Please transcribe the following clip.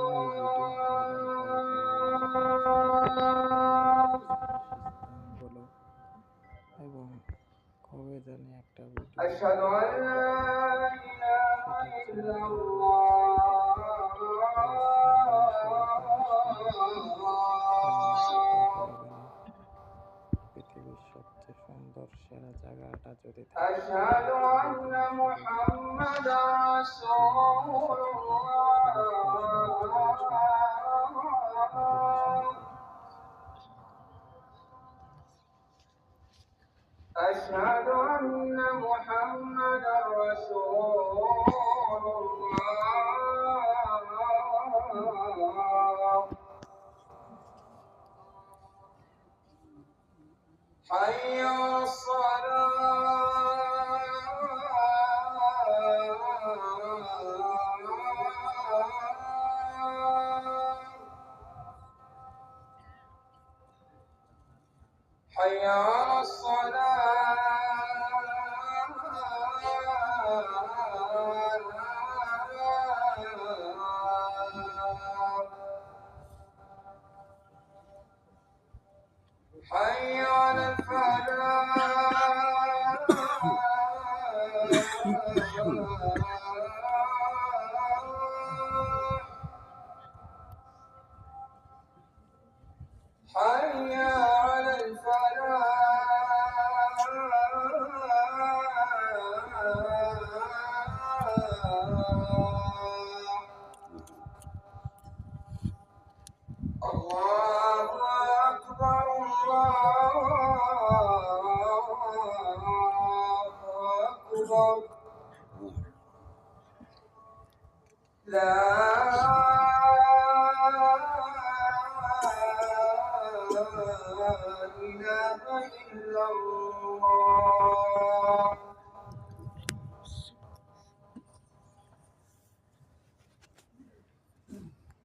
এই video viral হওয়ার জন্য এবং কবে জানি একটা ভিডিও أشهد أن لا إله إلا الله পৃথিবীর সবচেয়ে সুন্দর সেরা জায়গাটা যদি أشهد أن محمدا رسول الله أشهد أن محمدا رسول الله حي على الصلاة حي على الصلاة حي على الفلاح حي على الفلاح الله أكبر الله أكبر لا إله إلا الله